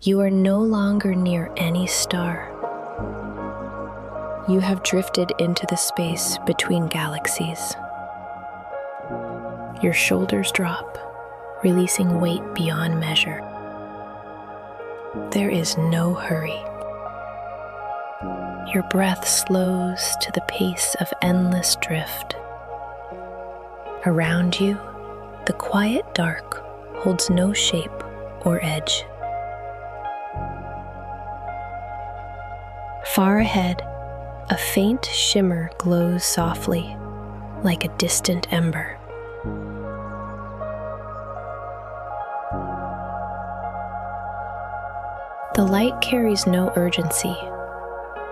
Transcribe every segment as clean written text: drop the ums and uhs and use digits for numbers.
You are no longer near any star. You have drifted into the space between galaxies. Your shoulders drop, releasing weight beyond measure. There is no hurry. Your breath slows to the pace of endless drift. Around you, the quiet dark holds no shape or edge. Far ahead, a faint shimmer glows softly, like a distant ember. The light carries no urgency,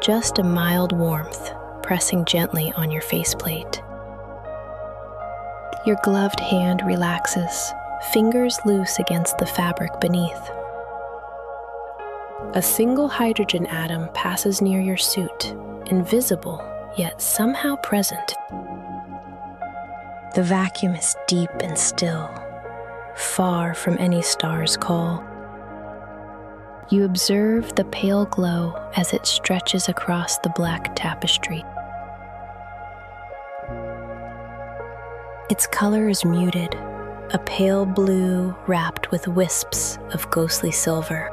just a mild warmth pressing gently on your faceplate. Your gloved hand relaxes, fingers loose against the fabric beneath. A single hydrogen atom passes near your suit, invisible yet somehow present. The vacuum is deep and still, far from any star's call. You observe the pale glow as it stretches across the black tapestry. Its color is muted, a pale blue wrapped with wisps of ghostly silver.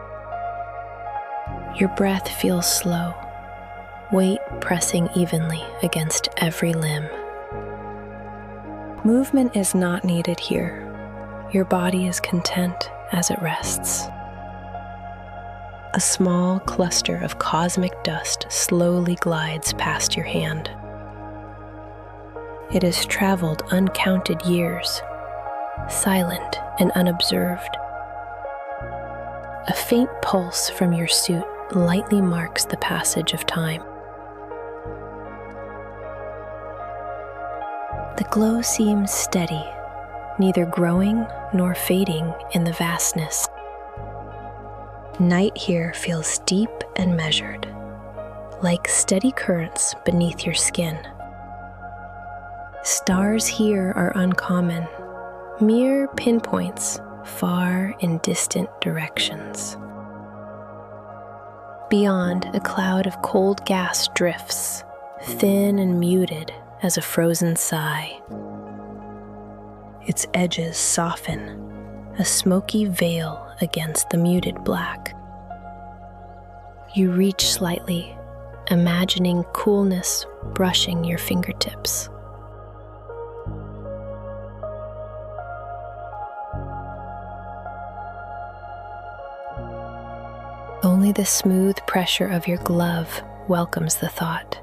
Your breath feels slow, weight pressing evenly against every limb. Movement is not needed here. Your body is content as it rests. A small cluster of cosmic dust slowly glides past your hand. It has traveled uncounted years, silent and unobserved. A faint pulse from your suit lightly marks the passage of time. The glow seems steady, neither growing nor fading in the vastness. Night here feels deep and measured, like steady currents beneath your skin. Stars here are uncommon, mere pinpoints far in distant directions. Beyond, a cloud of cold gas drifts, thin and muted as a frozen sigh. Its edges soften, a smoky veil against the muted black. You reach slightly, imagining coolness brushing your fingertips. Only the smooth pressure of your glove welcomes the thought.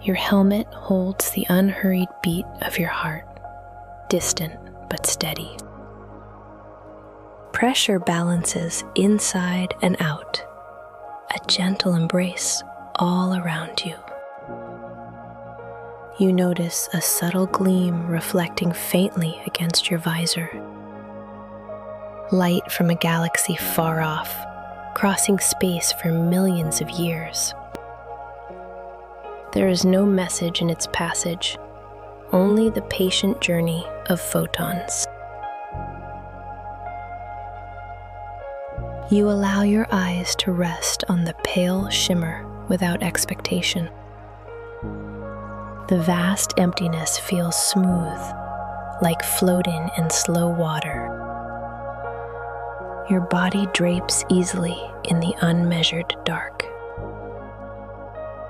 Your helmet holds the unhurried beat of your heart, distant but steady. Pressure balances inside and out, a gentle embrace all around you. You notice a subtle gleam reflecting faintly against your visor. Light from a galaxy far off, crossing space for millions of years. There is no message in its passage, only the patient journey of photons. You allow your eyes to rest on the pale shimmer without expectation. The vast emptiness feels smooth, like floating in slow water. Your body drapes easily in the unmeasured dark.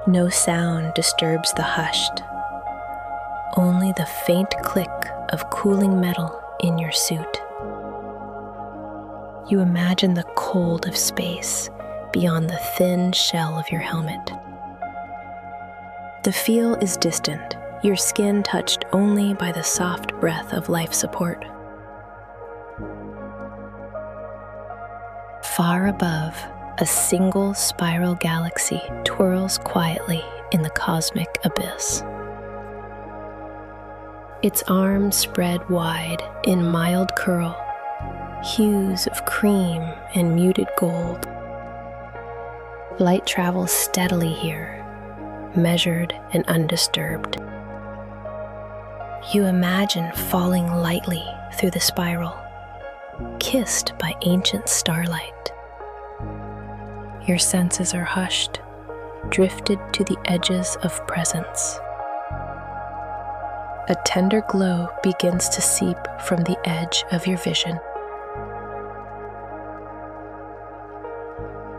No sound disturbs the hushed, only the faint click of cooling metal in your suit. You imagine the cold of space beyond the thin shell of your helmet. The feel is distant, your skin touched only by the soft breath of life support. Far above, a single spiral galaxy twirls quietly in the cosmic abyss. Its arms spread wide in mild curl, hues of cream and muted gold. Light travels steadily here, measured and undisturbed. You imagine falling lightly through the spiral, kissed by ancient starlight. Your senses are hushed, drifted to the edges of presence. A tender glow begins to seep from the edge of your vision.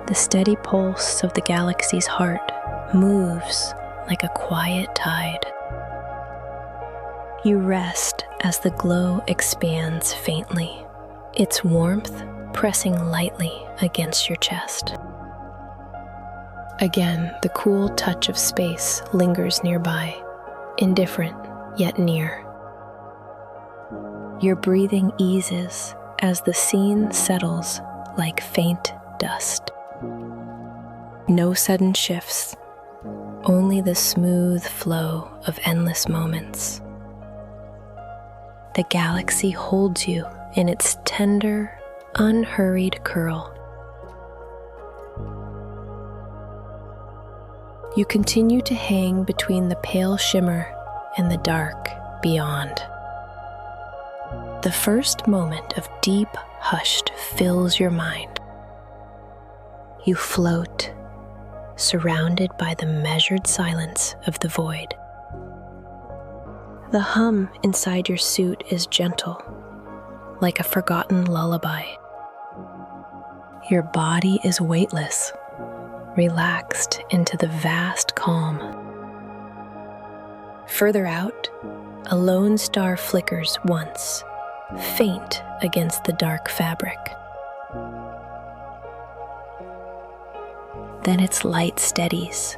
The steady pulse of the galaxy's heart moves like a quiet tide. You rest as the glow expands faintly, its warmth pressing lightly against your chest. Again, the cool touch of space lingers nearby, indifferent yet near. Your breathing eases as the scene settles like faint dust. No sudden shifts, only the smooth flow of endless moments. The galaxy holds you in its tender, unhurried curl. You continue to hang between the pale shimmer and the dark beyond. The first moment of deep hush fills your mind. You float, surrounded by the measured silence of the void. The hum inside your suit is gentle, like a forgotten lullaby. Your body is weightless, relaxed into the vast calm. Further out, a lone star flickers once, faint against the dark fabric. Then its light steadies,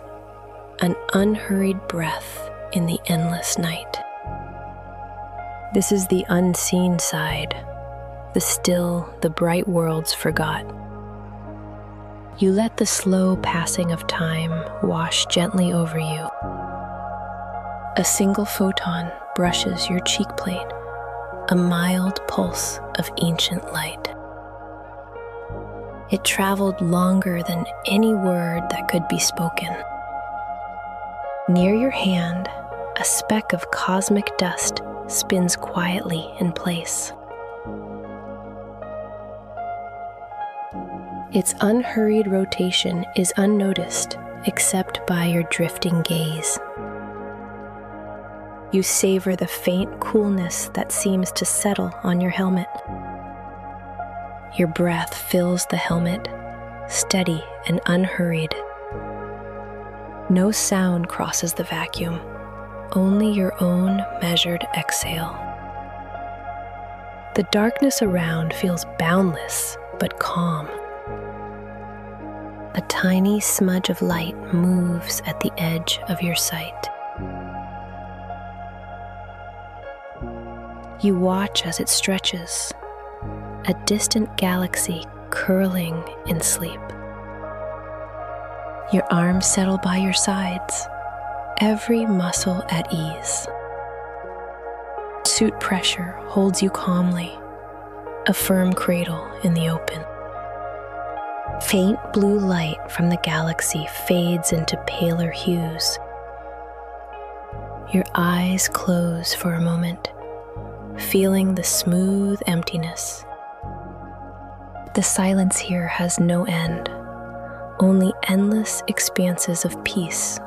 an unhurried breath in the endless night. This is the unseen side, the still, the bright worlds forgot. You let the slow passing of time wash gently over you. A single photon brushes your cheek plate, a mild pulse of ancient light. It traveled longer than any word that could be spoken. Near your hand, a speck of cosmic dust spins quietly in place. Its unhurried rotation is unnoticed except by your drifting gaze. You savor the faint coolness that seems to settle on your helmet. Your breath fills the helmet, steady and unhurried. No sound crosses the vacuum, only your own measured exhale. The darkness around feels boundless but calm. A tiny smudge of light moves at the edge of your sight. You watch as it stretches, a distant galaxy curling in sleep. Your arms settle by your sides, every muscle at ease. Suit pressure holds you calmly, a firm cradle in the open. Faint blue light from the galaxy fades into paler hues. Your eyes close for a moment, feeling the smooth emptiness. The silence here has no end, only endless expanses of peace.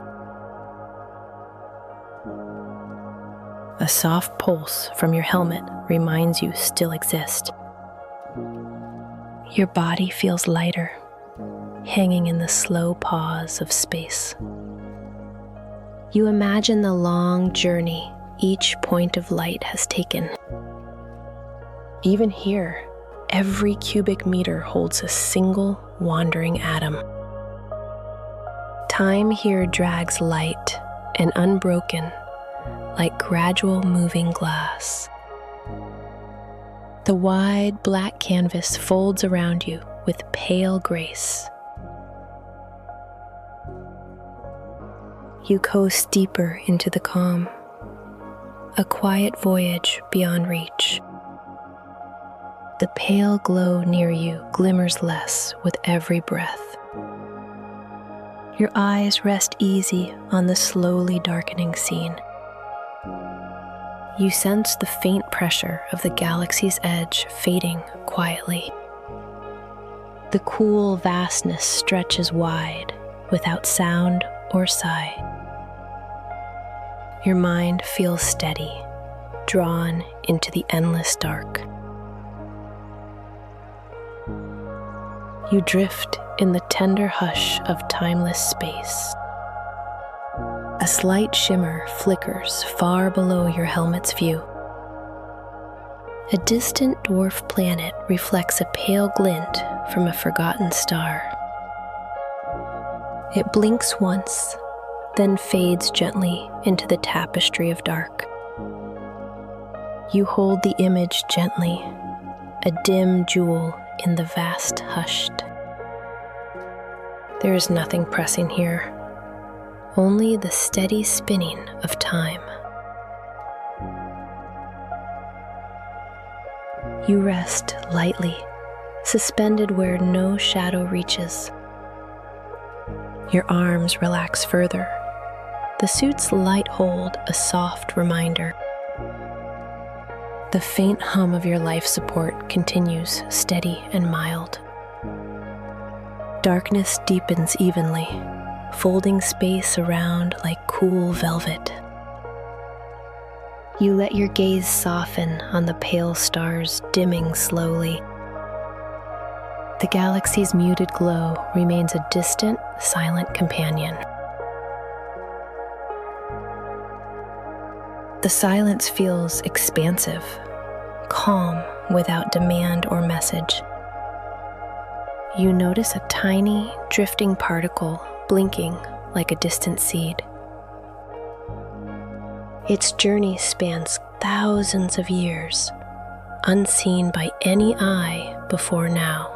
A soft pulse from your helmet reminds you still exist. Your body feels lighter, hanging in the slow pause of space. You imagine the long journey each point of light has taken. Even here, every cubic meter holds a single wandering atom. Time here drags light and unbroken, like gradual moving glass. The wide black canvas folds around you with pale grace. You coast deeper into the calm, a quiet voyage beyond reach. The pale glow near you glimmers less with every breath. Your eyes rest easy on the slowly darkening scene. You sense the faint pressure of the galaxy's edge fading quietly. The cool vastness stretches wide without sound or sigh. Your mind feels steady, drawn into the endless dark. You drift in the tender hush of timeless space. A slight shimmer flickers far below your helmet's view. A distant dwarf planet reflects a pale glint from a forgotten star. It blinks once, then fades gently into the tapestry of dark. You hold the image gently, a dim jewel in the vast hushed. There is nothing pressing here, only the steady spinning of time. You rest lightly, suspended where no shadow reaches. Your arms relax further. The suit's light hold a soft reminder. The faint hum of your life support continues steady and mild. Darkness deepens evenly, folding space around like cool velvet. You let your gaze soften on the pale stars dimming slowly. The galaxy's muted glow remains a distant, silent companion. The silence feels expansive, calm without demand or message. You notice a tiny, drifting particle blinking like a distant seed. Its journey spans thousands of years, unseen by any eye before now.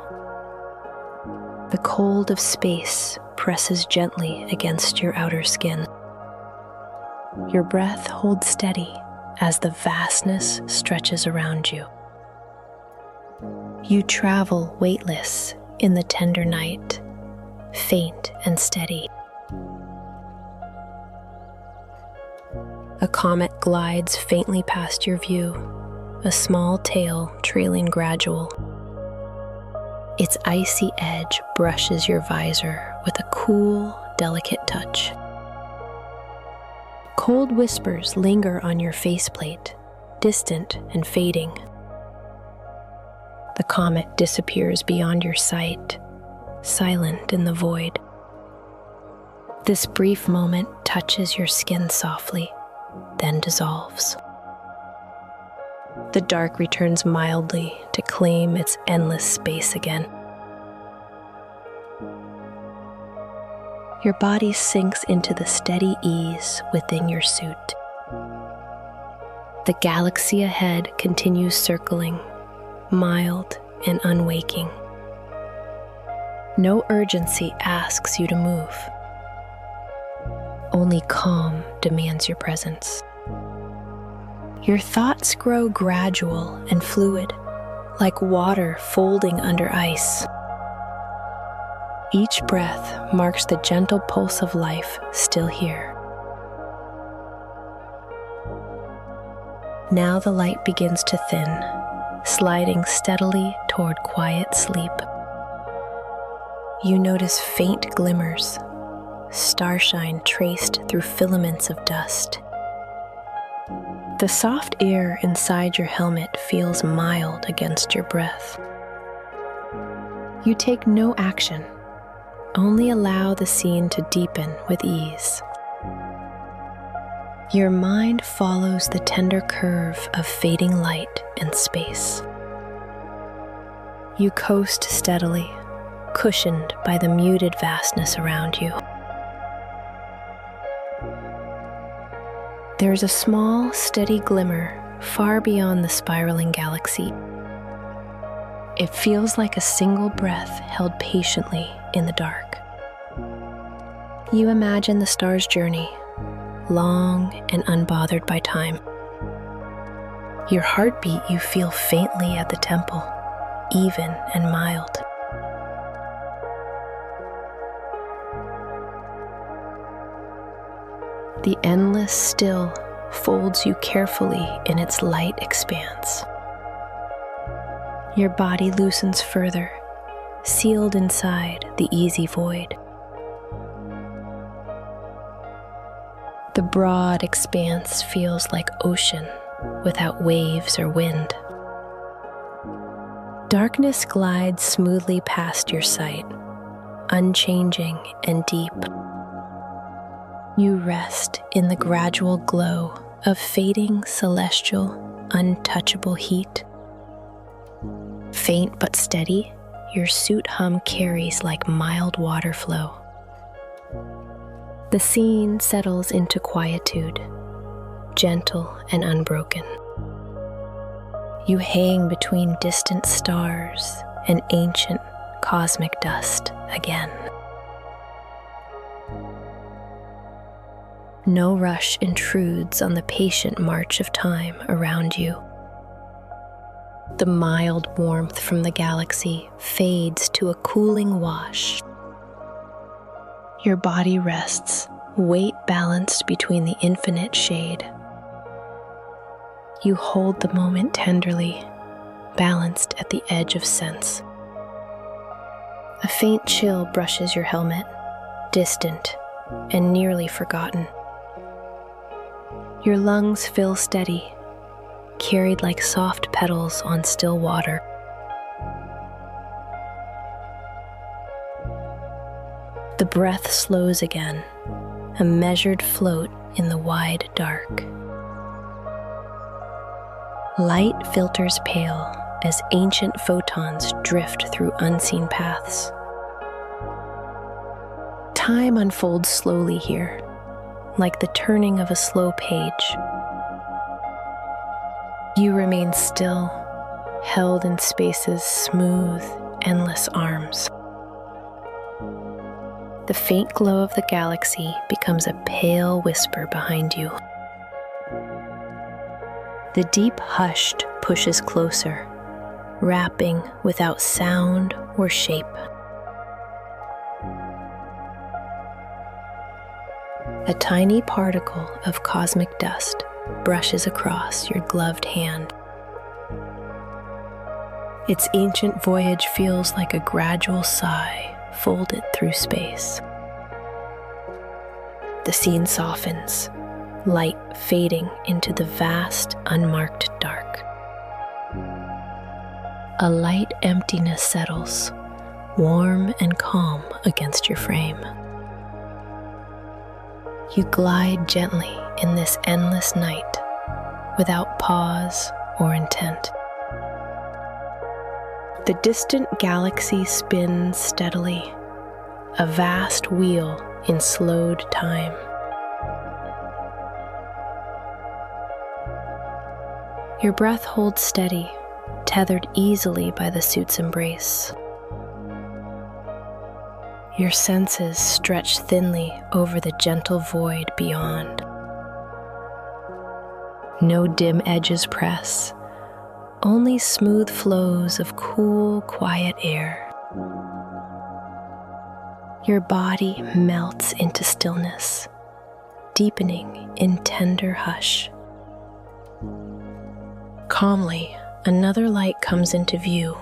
The cold of space presses gently against your outer skin. Your breath holds steady as the vastness stretches around you. You travel weightless in the tender night, faint and steady. A comet glides faintly past your view, a small tail trailing gradual. Its icy edge brushes your visor with a cool, delicate touch. Cold whispers linger on your faceplate, distant and fading. The comet disappears beyond your sight, silent in the void. This brief moment touches your skin softly, then dissolves. The dark returns mildly to claim its endless space again. Your body sinks into the steady ease within your suit. The galaxy ahead continues circling, mild and unwaking. No urgency asks you to move. Only calm demands your presence. Your thoughts grow gradual and fluid, like water folding under ice. Each breath marks the gentle pulse of life still here. Now the light begins to thin, sliding steadily toward quiet sleep. You notice faint glimmers, starshine traced through filaments of dust. The soft air inside your helmet feels mild against your breath. You take no action, only allow the scene to deepen with ease. Your mind follows the tender curve of fading light and space. You coast steadily, cushioned by the muted vastness around you. There is a small, steady glimmer far beyond the spiraling galaxy. It feels like a single breath held patiently in the dark. You imagine the star's journey, long and unbothered by time. Your heartbeat you feel faintly at the temple, even and mild. The endless still folds you carefully in its light expanse. Your body loosens further, sealed inside the easy void. The broad expanse feels like ocean without waves or wind. Darkness glides smoothly past your sight, unchanging and deep. You rest in the gradual glow of fading celestial, untouchable heat. Faint but steady, your suit hum carries like mild water flow. The scene settles into quietude, gentle and unbroken. You hang between distant stars and ancient cosmic dust again. No rush intrudes on the patient march of time around you. The mild warmth from the galaxy fades to a cooling wash. Your body rests, weight balanced between the infinite shade. You hold the moment tenderly, balanced at the edge of sense. A faint chill brushes your helmet, distant and nearly forgotten. Your lungs fill steady, carried like soft petals on still water. The breath slows again, a measured float in the wide dark. Light filters pale as ancient photons drift through unseen paths. Time unfolds slowly here, like the turning of a slow page. You remain still, held in space's smooth, endless arms. The faint glow of the galaxy becomes a pale whisper behind you. The deep hush pushes closer, wrapping without sound or shape. A tiny particle of cosmic dust brushes across your gloved hand. Its ancient voyage feels like a gradual sigh folded through space. The scene softens, light fading into the vast, unmarked dark. A light emptiness settles, warm and calm against your frame. You glide gently in this endless night, without pause or intent. The distant galaxy spins steadily, a vast wheel in slowed time. Your breath holds steady, tethered easily by the suit's embrace. Your senses stretch thinly over the gentle void beyond. No dim edges press, only smooth flows of cool, quiet air. Your body melts into stillness, deepening in tender hush. Calmly, another light comes into view,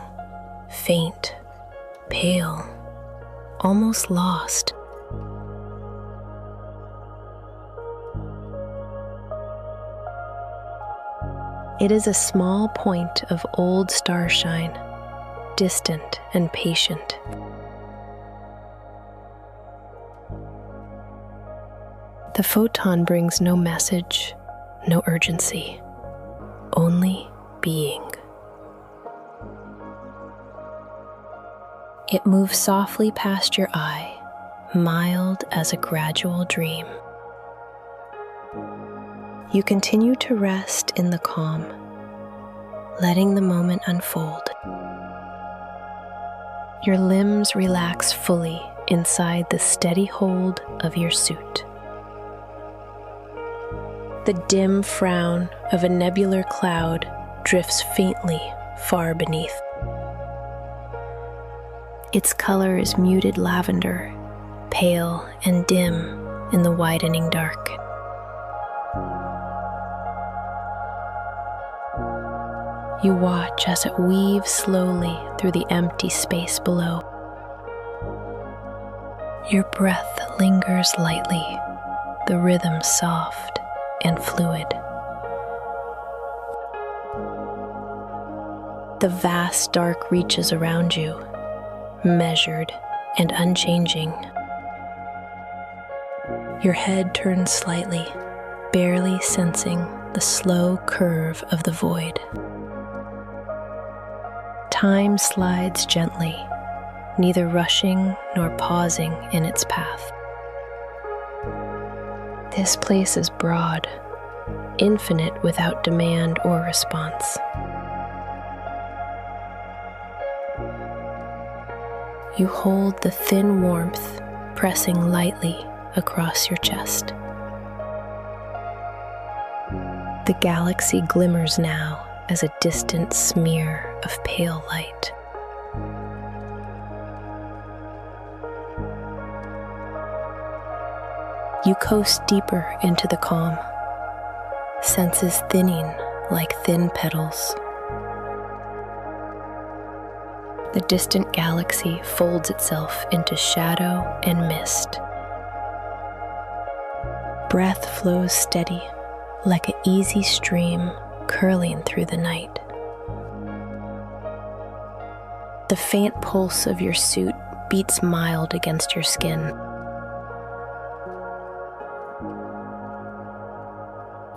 faint, pale, almost lost. It is a small point of old starshine, distant and patient. The photon brings no message, no urgency, only being. It moves softly past your eye, mild as a gradual dream. You continue to rest in the calm, letting the moment unfold. Your limbs relax fully inside the steady hold of your suit. The dim frown of a nebular cloud drifts faintly far beneath. Its color is muted lavender, pale and dim in the widening dark. You watch as it weaves slowly through the empty space below. Your breath lingers lightly, the rhythm soft and fluid. The vast dark reaches around you, measured and unchanging. Your head turns slightly, barely sensing the slow curve of the void. Time slides gently, neither rushing nor pausing in its path. This place is broad, infinite without demand or response. You hold the thin warmth pressing lightly across your chest. The galaxy glimmers now as a distant smear of pale light. You coast deeper into the calm, senses thinning like thin petals. The distant galaxy folds itself into shadow and mist. Breath flows steady, like an easy stream curling through the night. The faint pulse of your suit beats mild against your skin.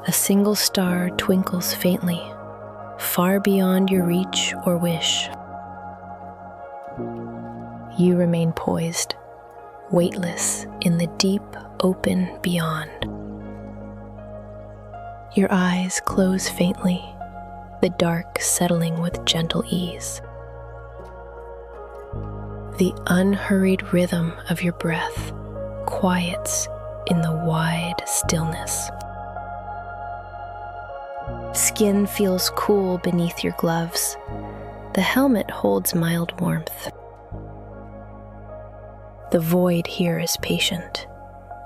A single star twinkles faintly, far beyond your reach or wish. You remain poised, weightless in the deep, open beyond. Your eyes close faintly, the dark settling with gentle ease. The unhurried rhythm of your breath quiets in the wide stillness. Skin feels cool beneath your gloves. The helmet holds mild warmth. The void here is patient,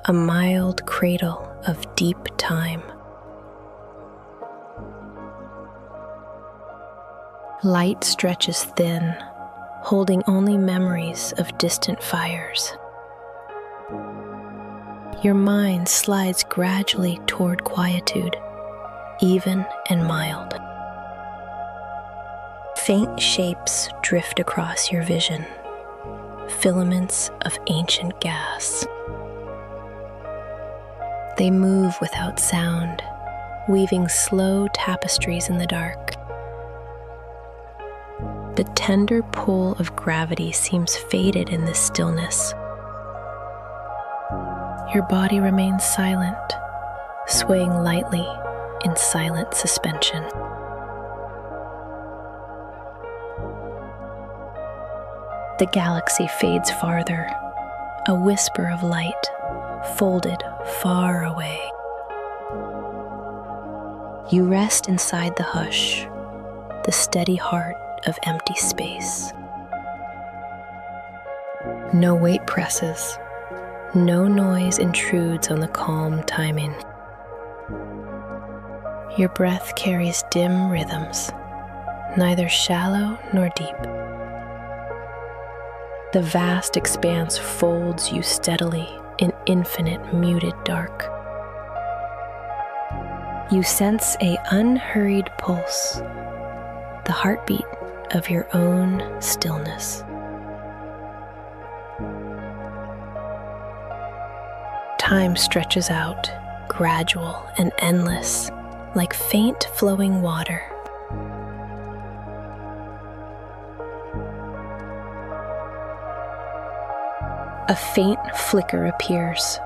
a mild cradle of deep time. Light stretches thin, holding only memories of distant fires. Your mind slides gradually toward quietude, even and mild. Faint shapes drift across your vision, filaments of ancient gas. They move without sound, weaving slow tapestries in the dark. The tender pull of gravity seems faded in this stillness. Your body remains silent, swaying lightly in silent suspension. The galaxy fades farther, a whisper of light, folded far away. You rest inside the hush, the steady heart of empty space. No weight presses, no noise intrudes on the calm timing. Your breath carries dim rhythms, neither shallow nor deep. The vast expanse folds you steadily in infinite muted dark. You sense an unhurried pulse, the heartbeat of your own stillness. Time stretches out, gradual and endless, like faint flowing water. A faint flicker appears,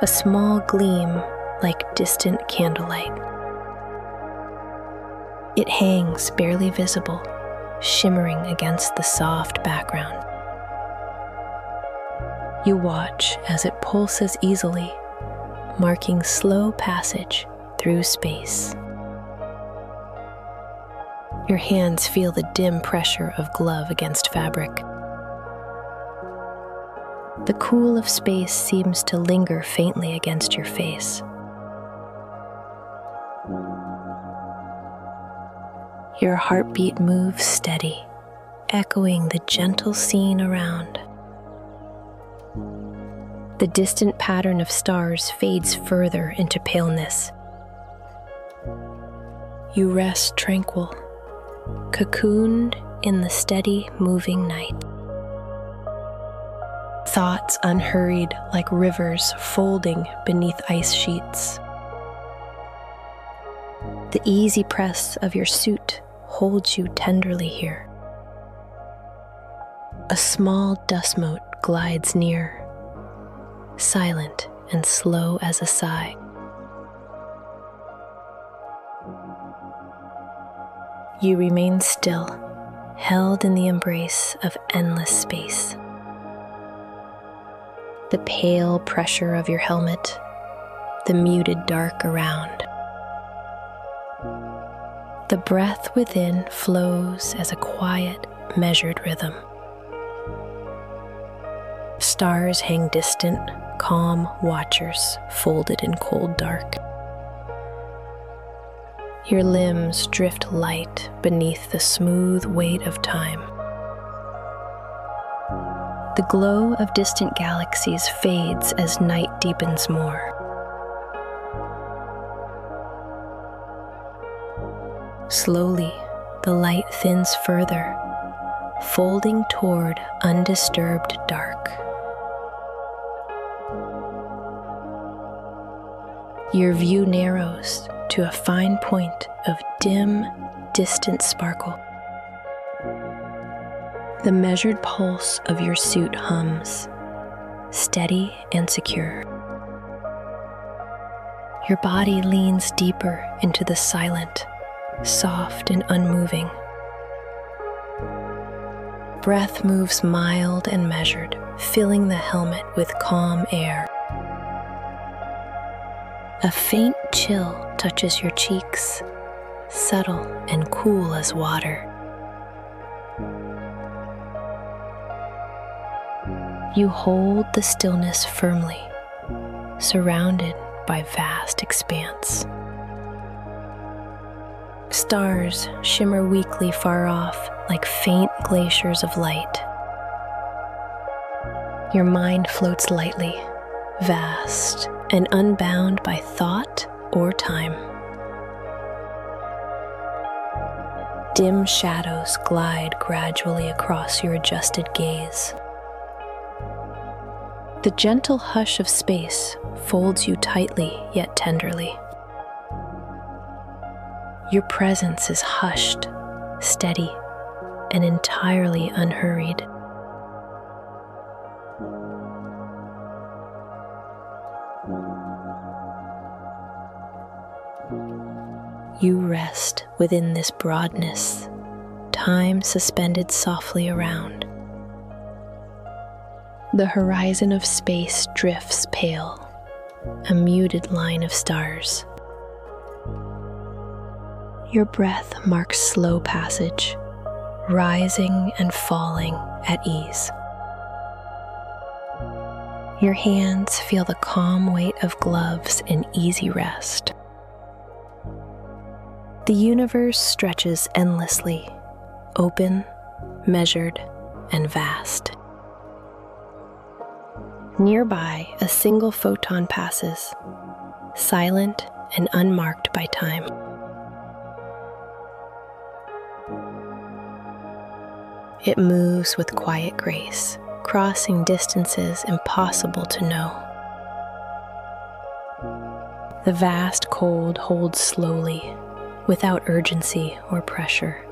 a small gleam like distant candlelight. It hangs barely visible, shimmering against the soft background. You watch as it pulses easily, marking slow passage through space. Your hands feel the dim pressure of glove against fabric. The cool of space seems to linger faintly against your face. Your heartbeat moves steady, echoing the gentle scene around. The distant pattern of stars fades further into paleness. You rest tranquil, cocooned in the steady moving night. Thoughts unhurried like rivers folding beneath ice sheets. The easy press of your suit holds you tenderly here. A small dust mote glides near, silent and slow as a sigh. You remain still, held in the embrace of endless space. The pale pressure of your helmet, the muted dark around. The breath within flows as a quiet, measured rhythm. Stars hang distant, calm watchers folded in cold dark. Your limbs drift light beneath the smooth weight of time. The glow of distant galaxies fades as night deepens more. Slowly, the light thins further, folding toward undisturbed dark. Your view narrows to a fine point of dim, distant sparkle. The measured pulse of your suit hums, steady and secure. Your body leans deeper into the silent, soft and unmoving. Breath moves mild and measured, filling the helmet with calm air. A faint chill touches your cheeks, subtle and cool as water. You hold the stillness firmly, surrounded by vast expanse. Stars shimmer weakly far off like faint glaciers of light. Your mind floats lightly, vast and unbound by thought or time. Dim shadows glide gradually across your adjusted gaze. The gentle hush of space folds you tightly yet tenderly. Your presence is hushed, steady, and entirely unhurried. You rest within this broadness, time suspended softly around. The horizon of space drifts pale, a muted line of stars. Your breath marks slow passage, rising and falling at ease. Your hands feel the calm weight of gloves in easy rest. The universe stretches endlessly, open, measured, and vast. Nearby, a single photon passes, silent and unmarked by time. It moves with quiet grace, crossing distances impossible to know. The vast cold holds slowly, without urgency or pressure.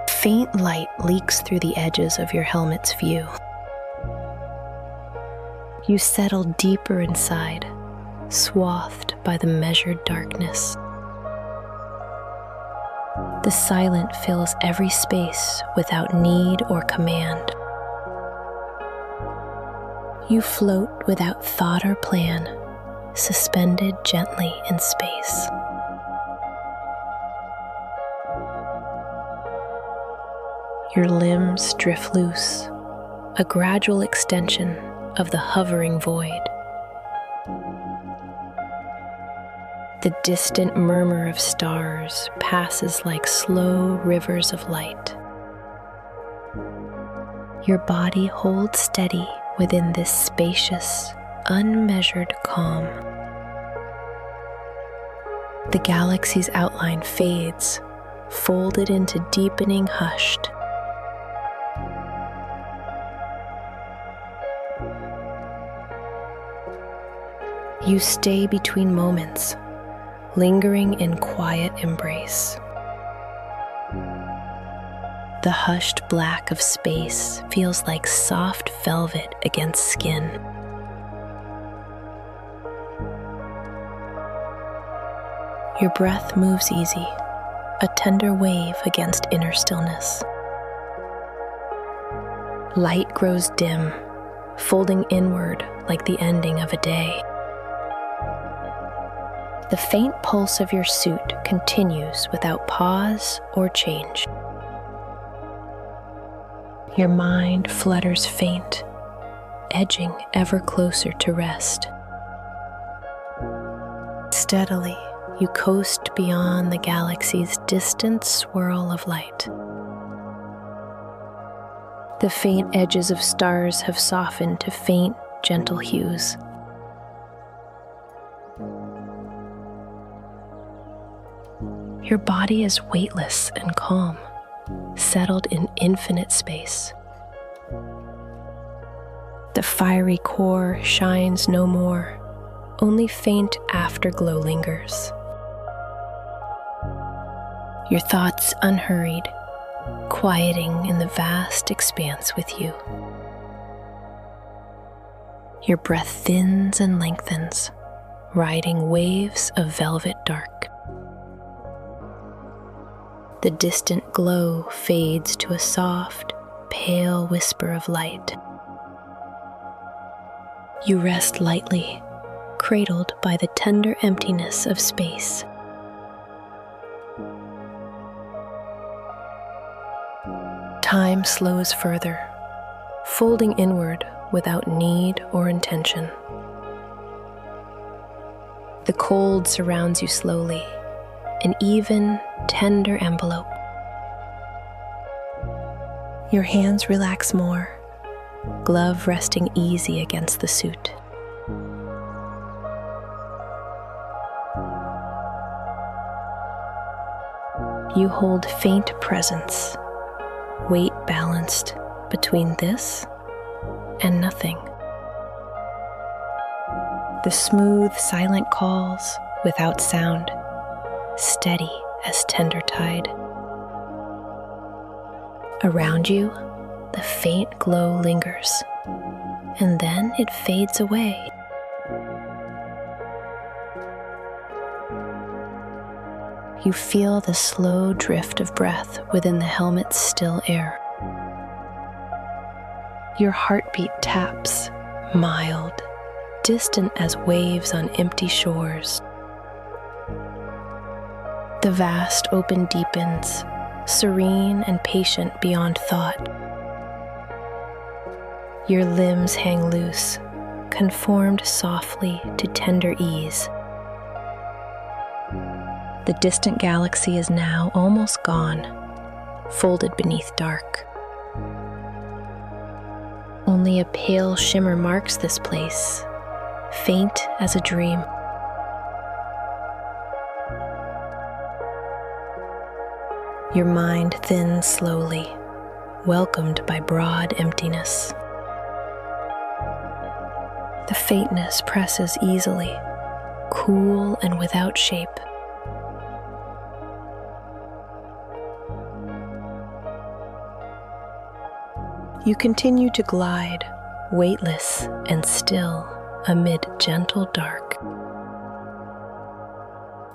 Faint light leaks through the edges of your helmet's view. You settle deeper inside, swathed by the measured darkness. The silent fills every space without need or command. You float without thought or plan, suspended gently in space. Your limbs drift loose, a gradual extension of the hovering void. The distant murmur of stars passes like slow rivers of light. Your body holds steady within this spacious, unmeasured calm. The galaxy's outline fades, folded into deepening hushed. You stay between moments, lingering in quiet embrace. The hushed black of space feels like soft velvet against skin. Your breath moves easy, a tender wave against inner stillness. Light grows dim, folding inward like the ending of a day. The faint pulse of your suit continues without pause or change. Your mind flutters faint, edging ever closer to rest. Steadily, you coast beyond the galaxy's distant swirl of light. The faint edges of stars have softened to faint, gentle hues. Your body is weightless and calm, settled in infinite space. The fiery core shines no more, only faint afterglow lingers. Your thoughts unhurried, quieting in the vast expanse with you. Your breath thins and lengthens, riding waves of velvet dark. The distant glow fades to a soft, pale whisper of light. You rest lightly, cradled by the tender emptiness of space. Time slows further, folding inward without need or intention. The cold surrounds you slowly, an even, tender envelope. Your hands relax more, glove resting easy against the suit. You hold faint presence, weight balanced between this and nothing. The smooth, silent calls without sound, steady as tender tide. Around you, the faint glow lingers, and then it fades away. You feel the slow drift of breath within the helmet's still air. Your heartbeat taps, mild, distant as waves on empty shores. The vast open deepens, serene and patient beyond thought. Your limbs hang loose, conformed softly to tender ease. The distant galaxy is now almost gone, folded beneath dark. Only a pale shimmer marks this place, faint as a dream. Your mind thins slowly, welcomed by broad emptiness. The faintness presses easily, cool and without shape. You continue to glide, weightless and still, amid gentle dark.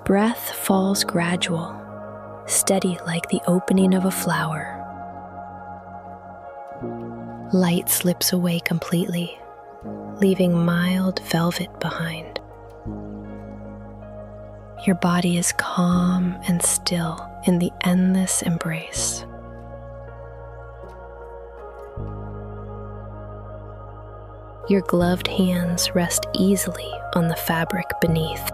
Breath falls gradual, steady like the opening of a flower. Light slips away completely, leaving mild velvet behind. Your body is calm and still in the endless embrace. Your gloved hands rest easily on the fabric beneath.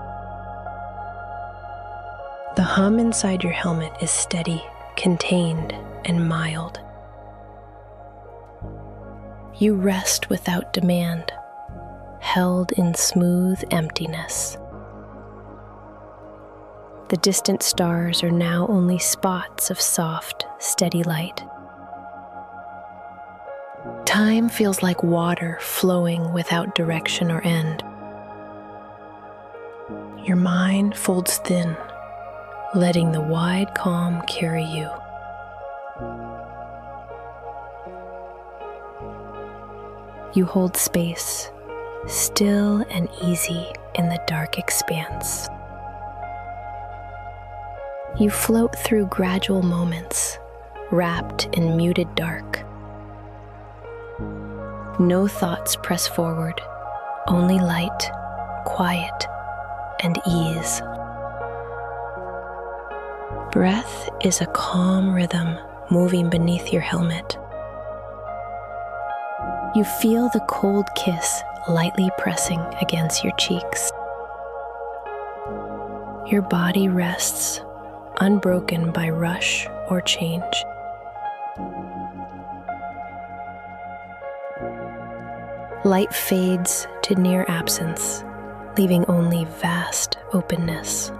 The hum inside your helmet is steady, contained, and mild. You rest without demand, held in smooth emptiness. The distant stars are now only spots of soft, steady light. Time feels like water flowing without direction or end. Your mind folds thin, letting the wide calm carry you. You hold space, still and easy in the dark expanse. You float through gradual moments, wrapped in muted dark. No thoughts press forward, only light, quiet, and ease. Breath is a calm rhythm moving beneath your helmet. You feel the cold kiss lightly pressing against your cheeks. Your body rests, unbroken by rush or change. Light fades to near absence, leaving only vast openness.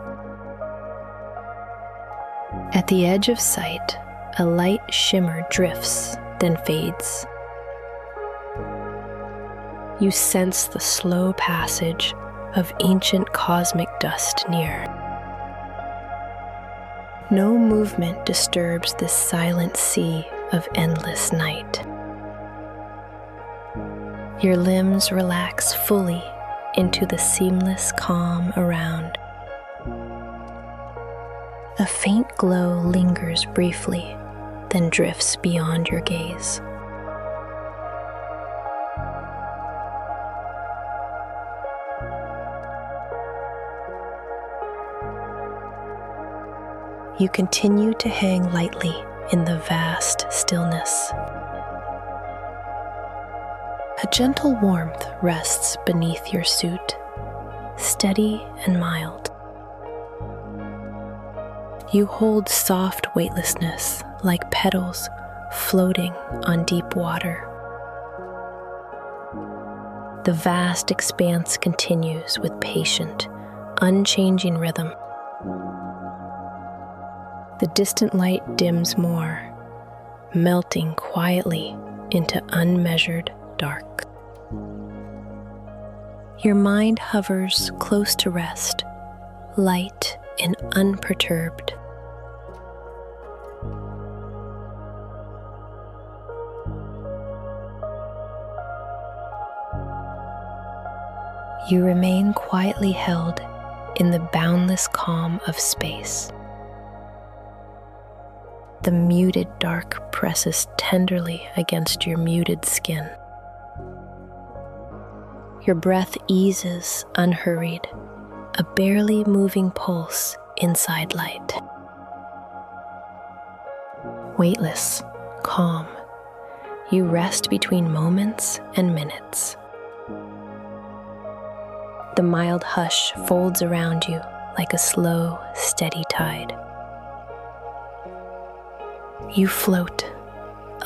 At the edge of sight, a light shimmer drifts, then fades. You sense the slow passage of ancient cosmic dust near. No movement disturbs this silent sea of endless night. Your limbs relax fully into the seamless calm around. A faint glow lingers briefly, then drifts beyond your gaze. You continue to hang lightly in the vast stillness. A gentle warmth rests beneath your suit, steady and mild. You hold soft weightlessness like petals floating on deep water. The vast expanse continues with patient, unchanging rhythm. The distant light dims more, melting quietly into unmeasured dark. Your mind hovers close to rest, light and unperturbed. You remain quietly held in the boundless calm of space. The muted dark presses tenderly against your muted skin. Your breath eases unhurried, a barely moving pulse inside light. Weightless, calm, you rest between moments and minutes. The mild hush folds around you like a slow, steady tide. You float,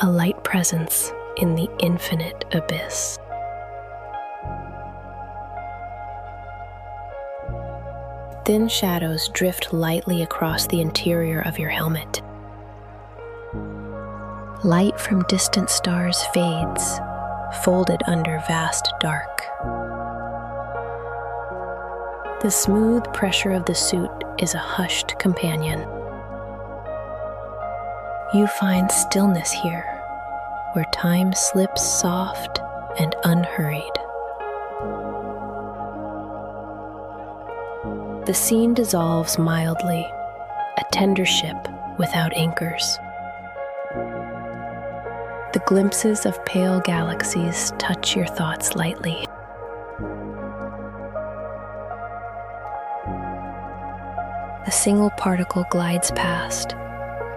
a light presence in the infinite abyss. Thin shadows drift lightly across the interior of your helmet. Light from distant stars fades, folded under vast dark. The smooth pressure of the suit is a hushed companion. You find stillness here, where time slips soft and unhurried. The scene dissolves mildly, a tender ship without anchors. The glimpses of pale galaxies touch your thoughts lightly. A single particle glides past,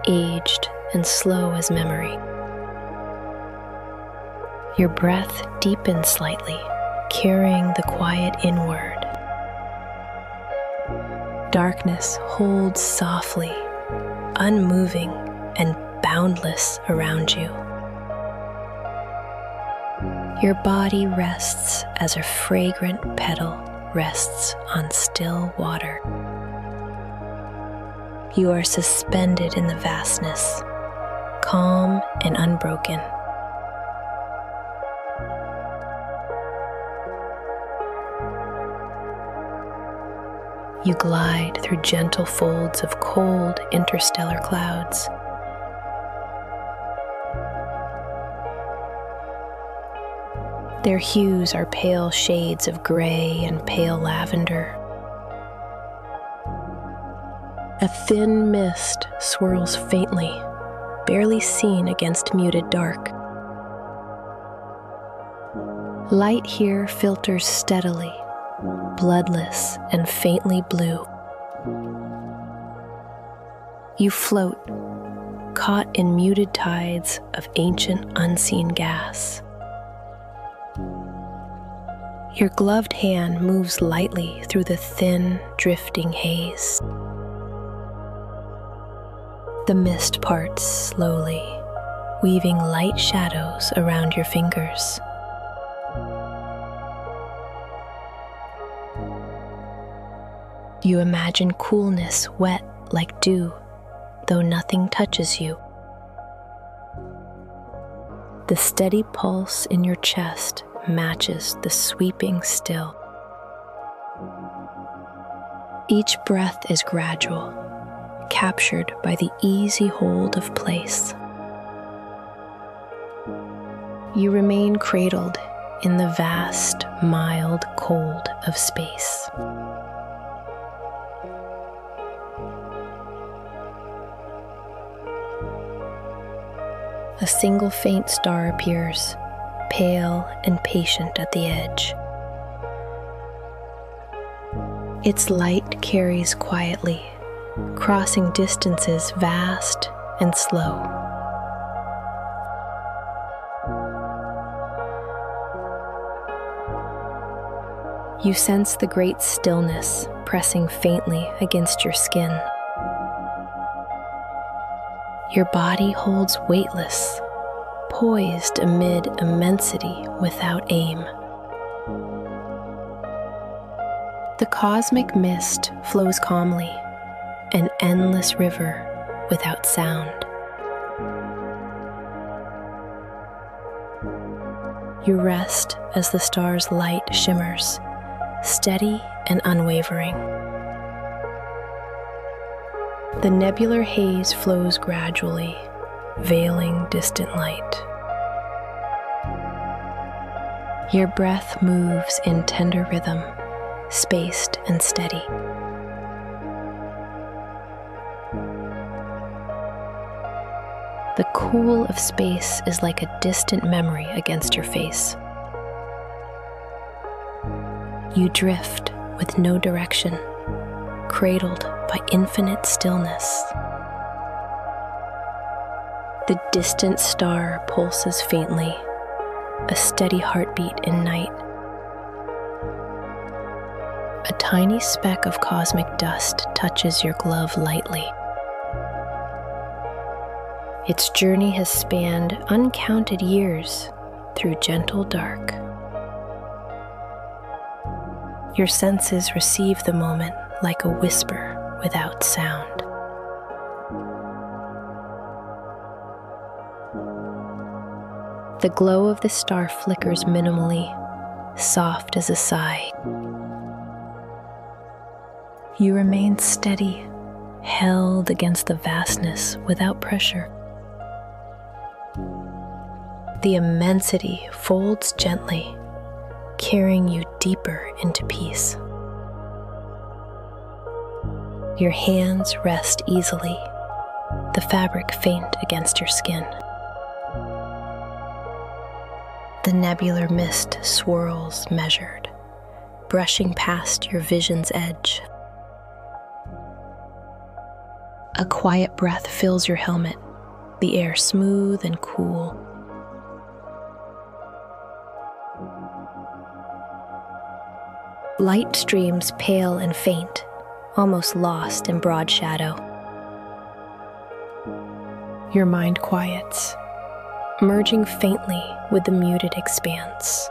aged and slow as memory. Your breath deepens slightly, carrying the quiet inward. Darkness holds softly, unmoving and boundless around you. Your body rests as a fragrant petal rests on still water. You are suspended in the vastness, calm and unbroken. You glide through gentle folds of cold interstellar clouds. Their hues are pale shades of gray and pale lavender. A thin mist swirls faintly, barely seen against muted dark. Light here filters steadily, bloodless and faintly blue. You float, caught in muted tides of ancient unseen gas. Your gloved hand moves lightly through the thin, drifting haze. The mist parts slowly, weaving light shadows around your fingers. You imagine coolness wet like dew, though nothing touches you. The steady pulse in your chest matches the sweeping still. Each breath is gradual, captured by the easy hold of place. You remain cradled in the vast, mild cold of space. A single faint star appears, pale and patient at the edge. Its light carries quietly, crossing distances vast and slow. You sense the great stillness pressing faintly against your skin. Your body holds weightless, poised amid immensity without aim. The cosmic mist flows calmly, an endless river without sound. You rest as the star's light shimmers, steady and unwavering. The nebular haze flows gradually, veiling distant light. Your breath moves in tender rhythm, spaced and steady. The cool of space is like a distant memory against your face. You drift with no direction, cradled by infinite stillness. The distant star pulses faintly, a steady heartbeat in night. A tiny speck of cosmic dust touches your glove lightly. Its journey has spanned uncounted years through gentle dark. Your senses receive the moment like a whisper without sound. The glow of the star flickers minimally, soft as a sigh. You remain steady, held against the vastness without pressure. The immensity folds gently, carrying you deeper into peace. Your hands rest easily, the fabric faint against your skin. The nebular mist swirls measured, brushing past your vision's edge. A quiet breath fills your helmet, the air smooth and cool. Light streams pale and faint, almost lost in broad shadow. Your mind quiets, merging faintly with the muted expanse.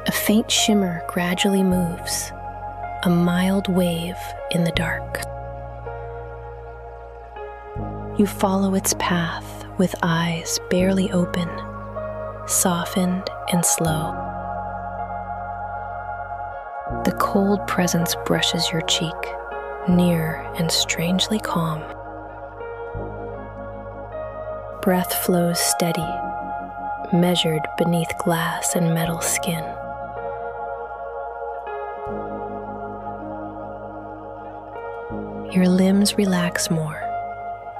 A faint shimmer gradually moves, a mild wave in the dark. You follow its path with eyes barely open, softened and slow. The cold presence brushes your cheek, near and strangely calm. Breath flows steady, measured beneath glass and metal skin. Your limbs relax more,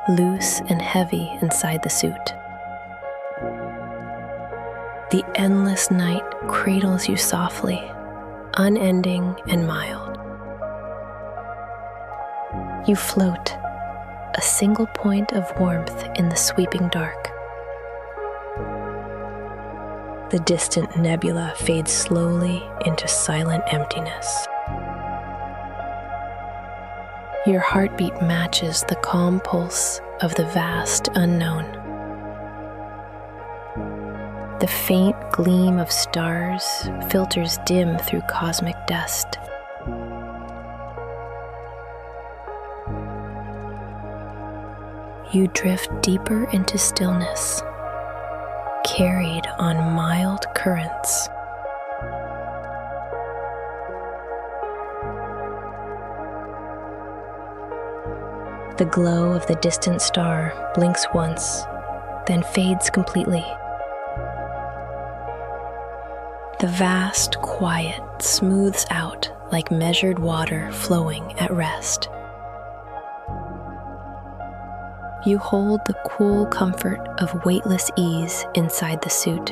loose and heavy inside the suit. The endless night cradles you softly, unending and mild. You float, a single point of warmth in the sweeping dark. The distant nebula fades slowly into silent emptiness. Your heartbeat matches the calm pulse of the vast unknown. The faint gleam of stars filters dim through cosmic dust. You drift deeper into stillness, carried on mild currents. The glow of the distant star blinks once, then fades completely. The vast quiet smooths out like measured water flowing at rest. You hold the cool comfort of weightless ease inside the suit.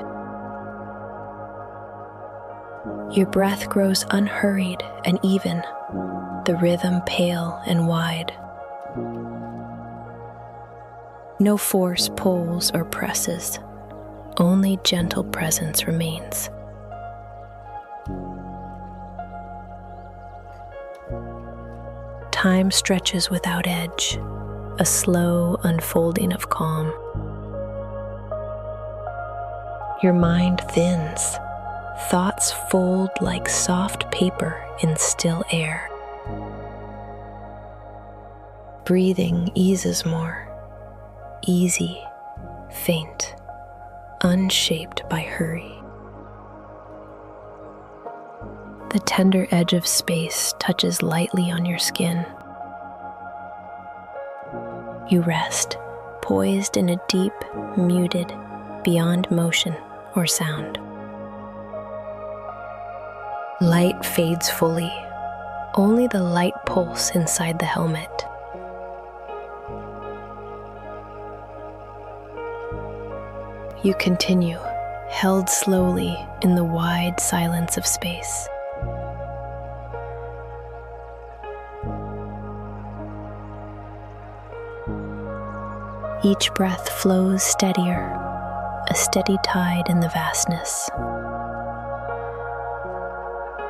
Your breath grows unhurried and even, the rhythm pale and wide. No force pulls or presses, only gentle presence remains. Time stretches without edge, a slow unfolding of calm. Your mind thins, thoughts fold like soft paper in still air. Breathing eases more, easy, faint, unshaped by hurry. The tender edge of space touches lightly on your skin. You rest, poised in a deep, muted, beyond motion or sound. Light fades fully, only the light pulse inside the helmet. You continue, held slowly in the wide silence of space. Each breath flows steadier, a steady tide in the vastness.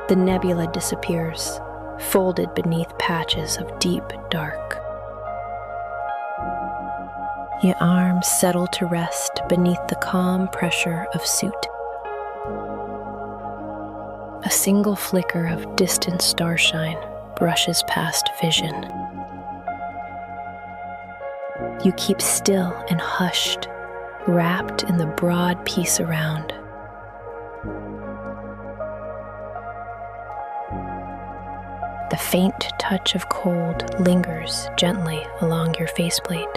The nebula disappears, folded beneath patches of deep dark. Your arms settle to rest beneath the calm pressure of suit. A single flicker of distant starshine brushes past vision. You keep still and hushed, wrapped in the broad peace around. The faint touch of cold lingers gently along your faceplate.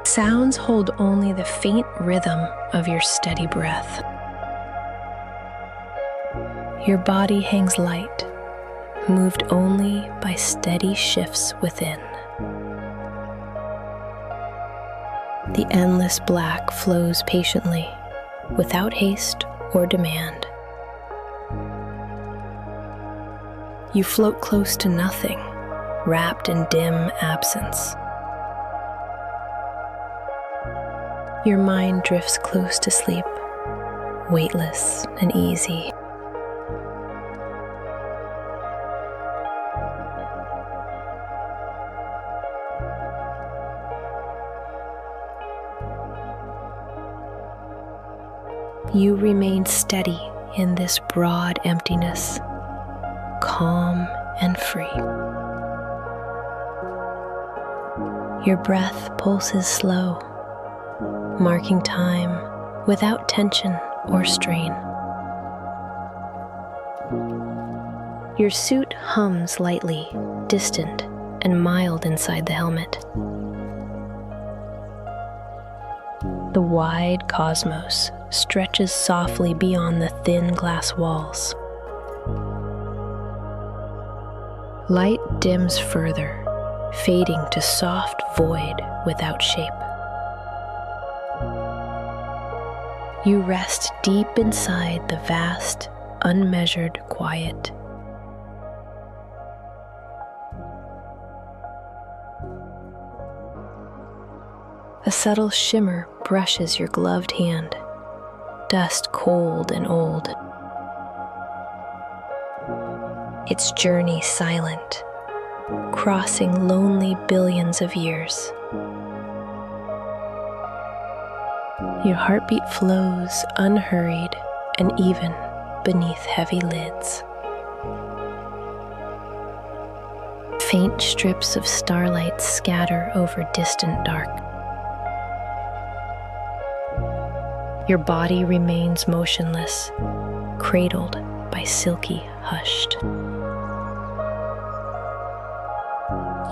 Sounds hold only the faint rhythm of your steady breath. Your body hangs light, moved only by steady shifts within. The endless black flows patiently, without haste or demand. You float close to nothing, wrapped in dim absence. Your mind drifts close to sleep, weightless and easy. You remain steady in this broad emptiness, calm and free. Your breath pulses slow, marking time without tension or strain. Your suit hums lightly, distant and mild inside the helmet. The wide cosmos stretches softly beyond the thin glass walls. Light dims further, fading to soft void without shape. You rest deep inside the vast, unmeasured quiet. A subtle shimmer brushes your gloved hand, dust cold and old. Its journey silent, crossing lonely billions of years. Your heartbeat flows unhurried and even beneath heavy lids. Faint strips of starlight scatter over distant dark. Your body remains motionless, cradled by silky hushed.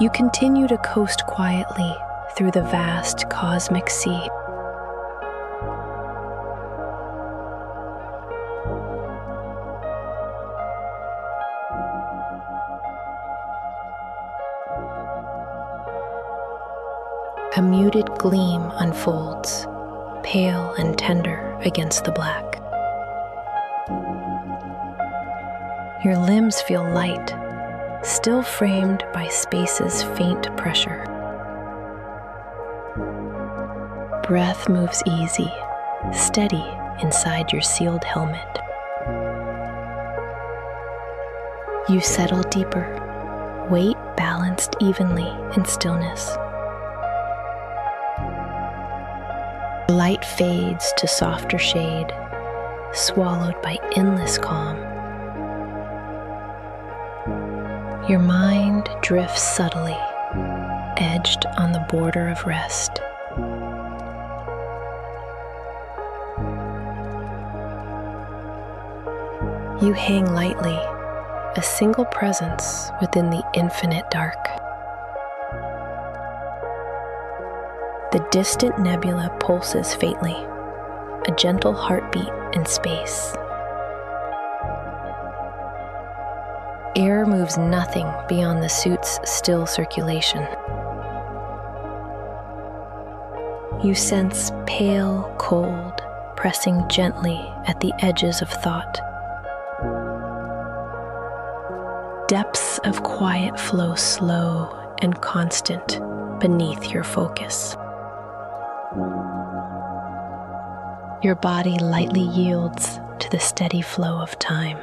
You continue to coast quietly through the vast cosmic sea. A muted gleam unfolds, pale and tender against the black. Your limbs feel light, still framed by space's faint pressure. Breath moves easy, steady inside your sealed helmet. You settle deeper, weight balanced evenly in stillness. Light fades to softer shade, swallowed by endless calm. Your mind drifts subtly, edged on the border of rest. You hang lightly, a single presence within the infinite dark. The distant nebula pulses faintly, a gentle heartbeat in space. Air moves nothing beyond the suit's still circulation. You sense pale cold pressing gently at the edges of thought. Depths of quiet flow slow and constant beneath your focus. Your body lightly yields to the steady flow of time.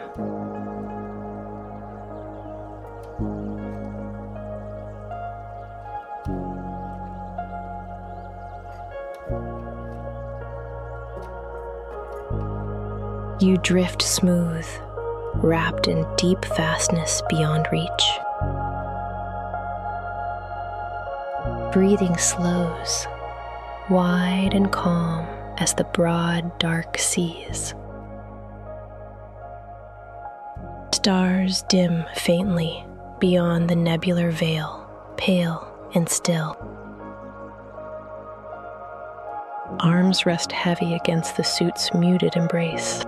You drift smooth, wrapped in deep vastness beyond reach. Breathing slows, wide and calm as the broad, dark seas. Stars dim faintly beyond the nebular veil, pale and still. Arms rest heavy against the suit's muted embrace.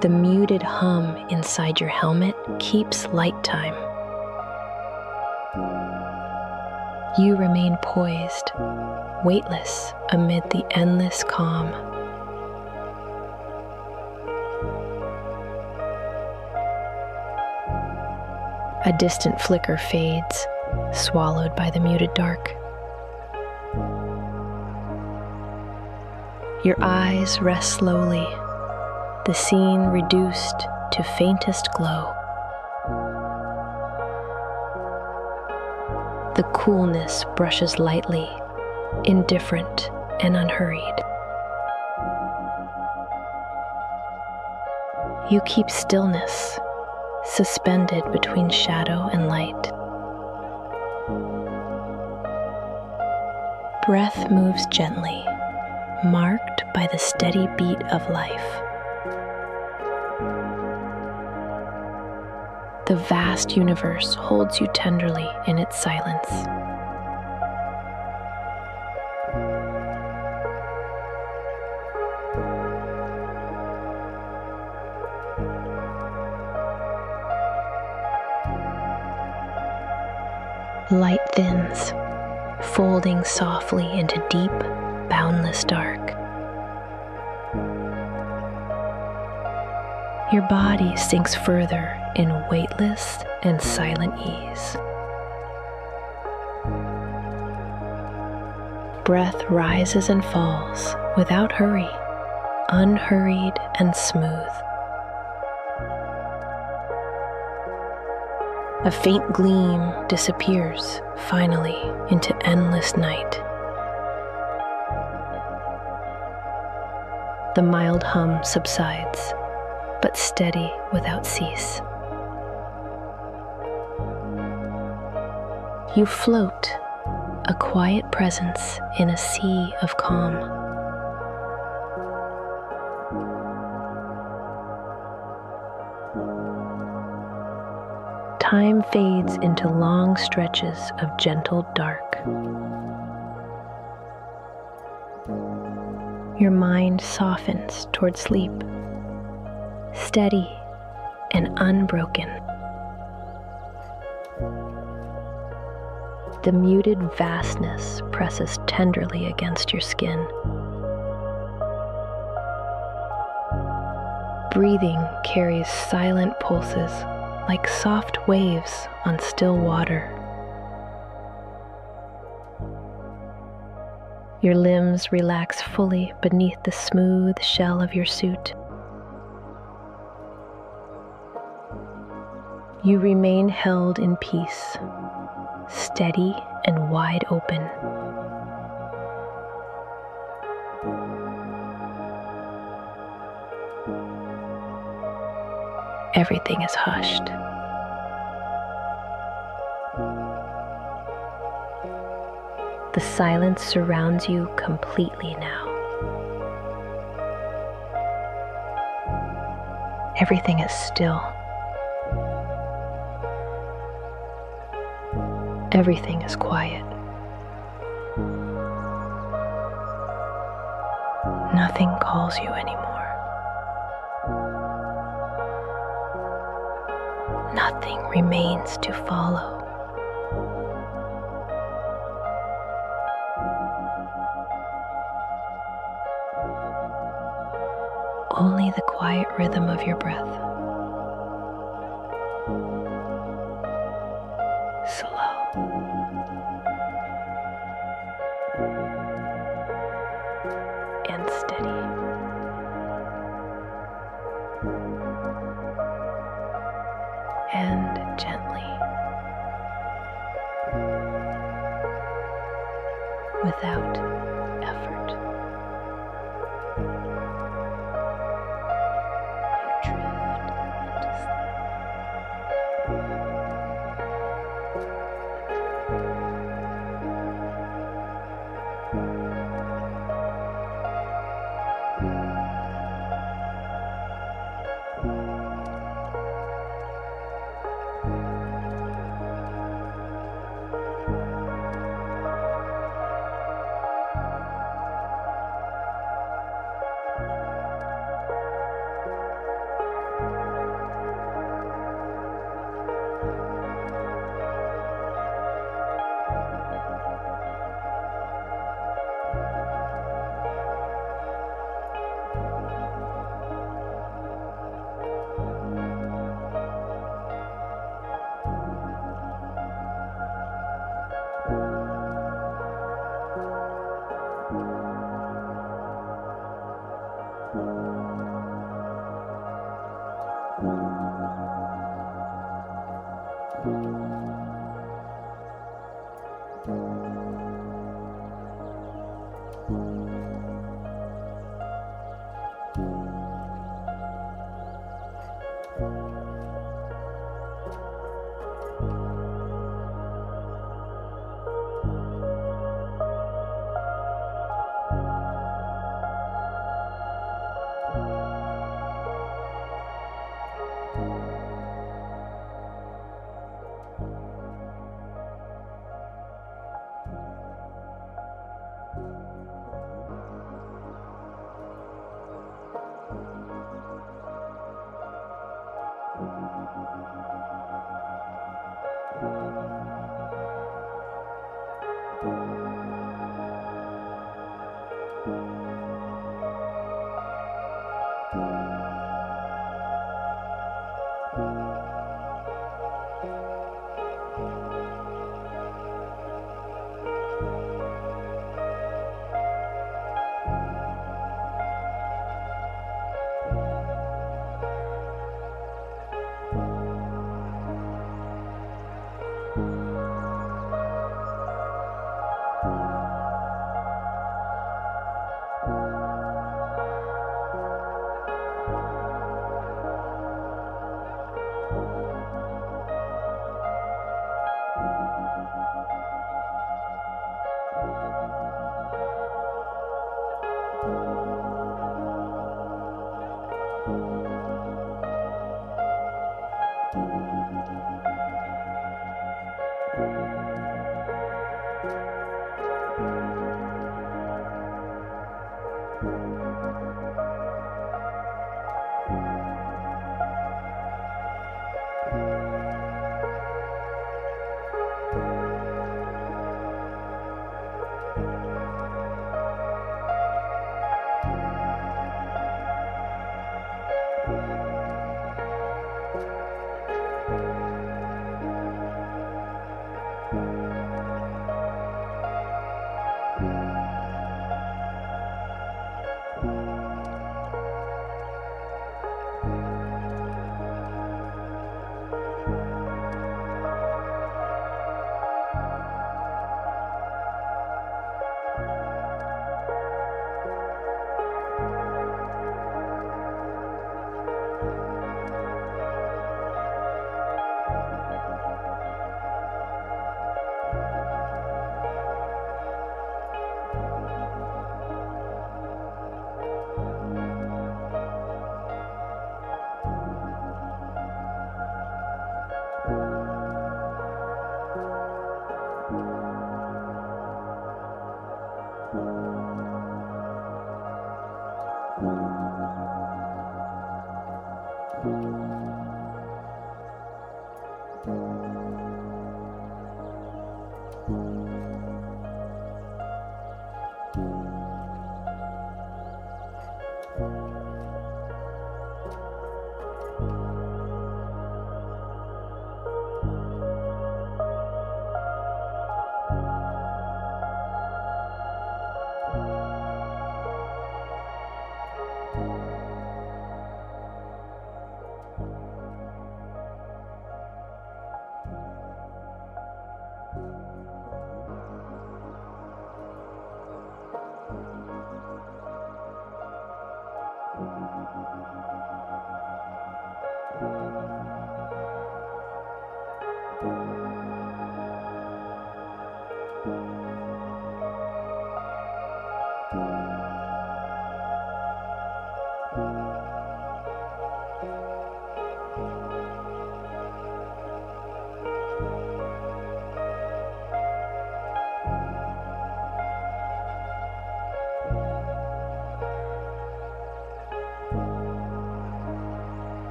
The muted hum inside your helmet keeps light time. You remain poised, weightless amid the endless calm. A distant flicker fades, swallowed by the muted dark. Your eyes rest slowly, the scene reduced to faintest glow. The coolness brushes lightly, indifferent and unhurried. You keep stillness, suspended between shadow and light. Breath moves gently, marked by the steady beat of life. The vast universe holds you tenderly in its silence. Light thins, folding softly into deep, boundless dark. Your body sinks further in weightless and silent ease. Breath rises and falls without hurry, unhurried and smooth. A faint gleam disappears, finally, into endless night. The mild hum subsides, but steady without cease. You float, a quiet presence in a sea of calm. Time fades into long stretches of gentle dark. Your mind softens toward sleep, steady and unbroken. The muted vastness presses tenderly against your skin. Breathing carries silent pulses like soft waves on still water. Your limbs relax fully beneath the smooth shell of your suit. You remain held in peace, steady and wide open. Everything is hushed. The silence surrounds you completely now. Everything is still. Everything is quiet. Nothing calls you anymore. Nothing remains to follow. Only the quiet rhythm of your breath. Slow. And steady. And gently. Without effort. You drift into sleep.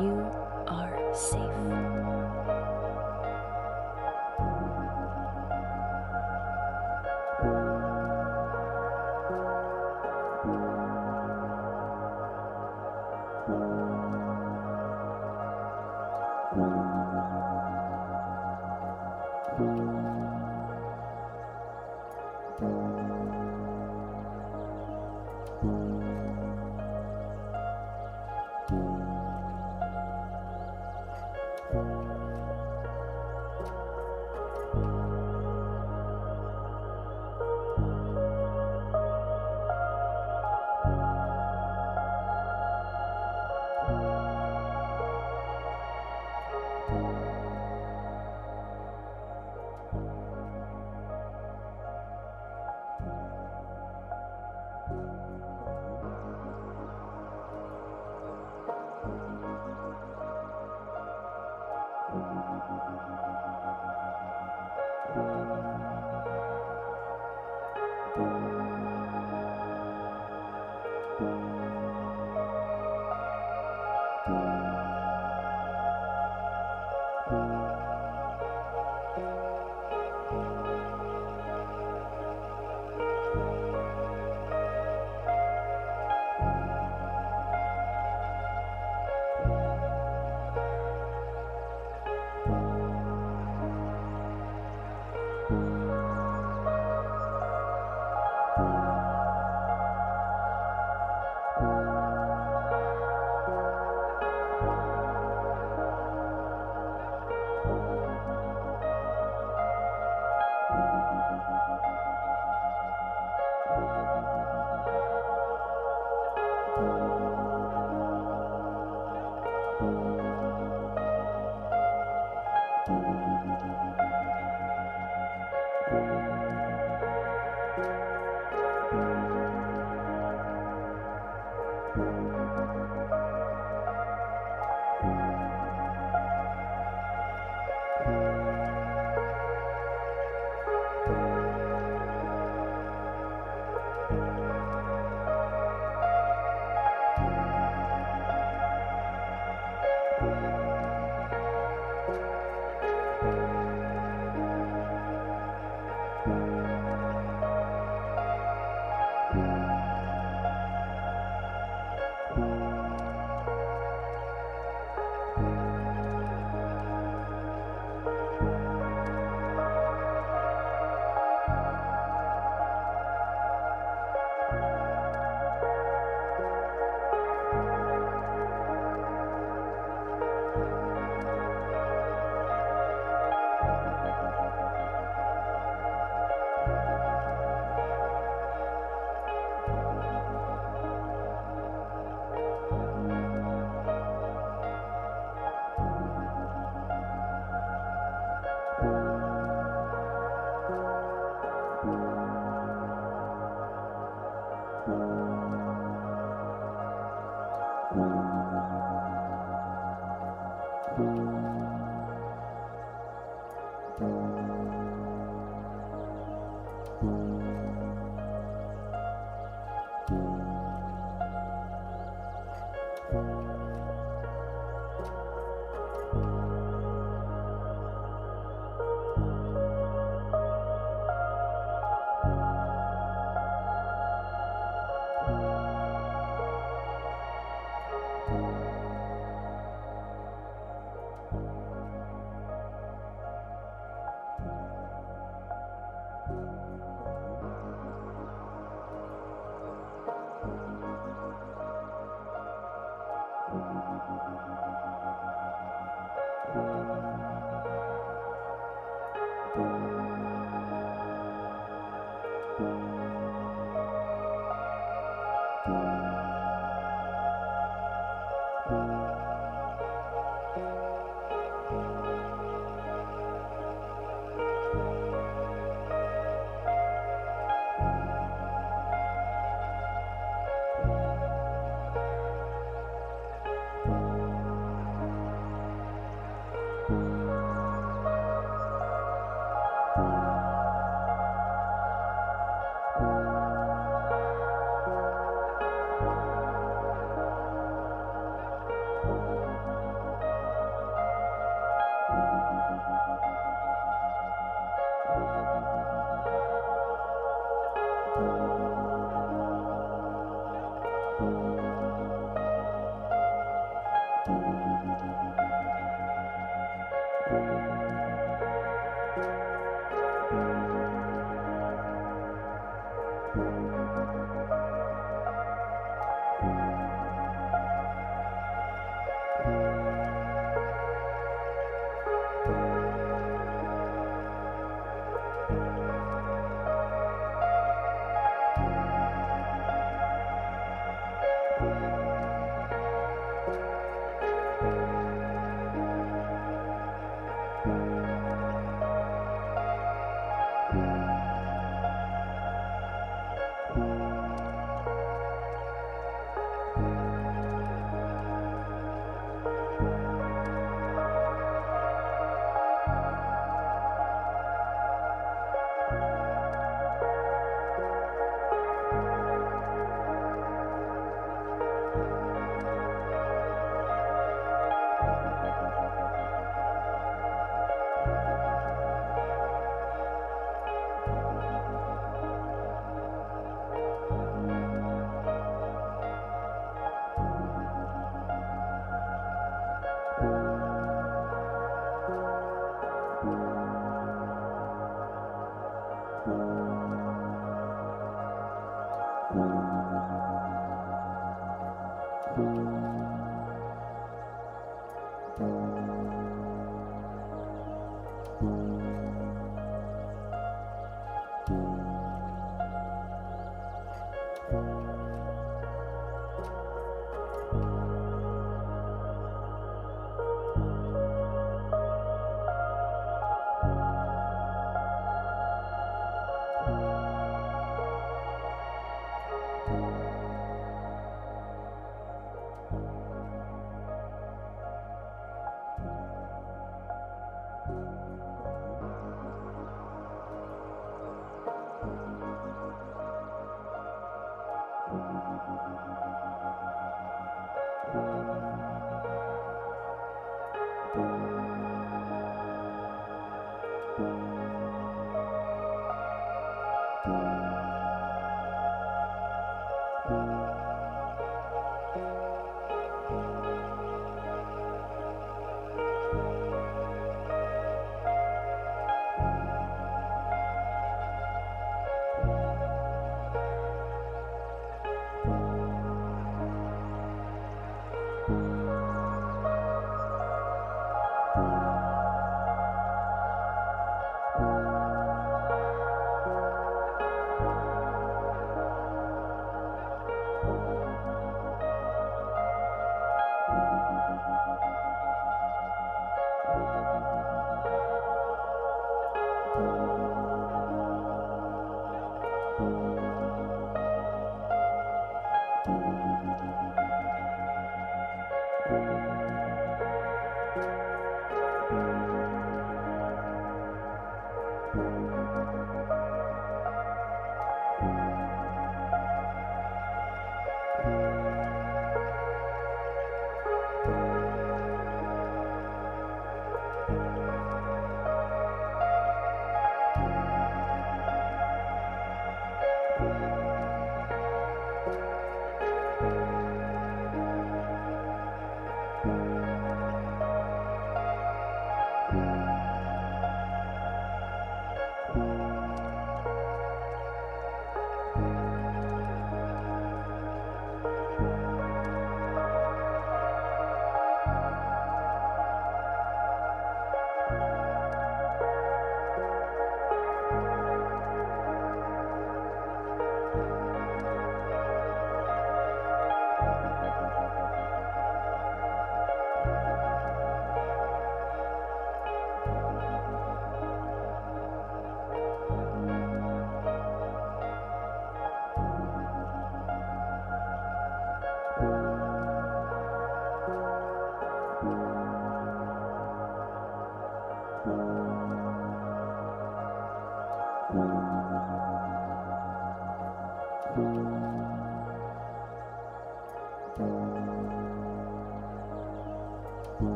You are safe.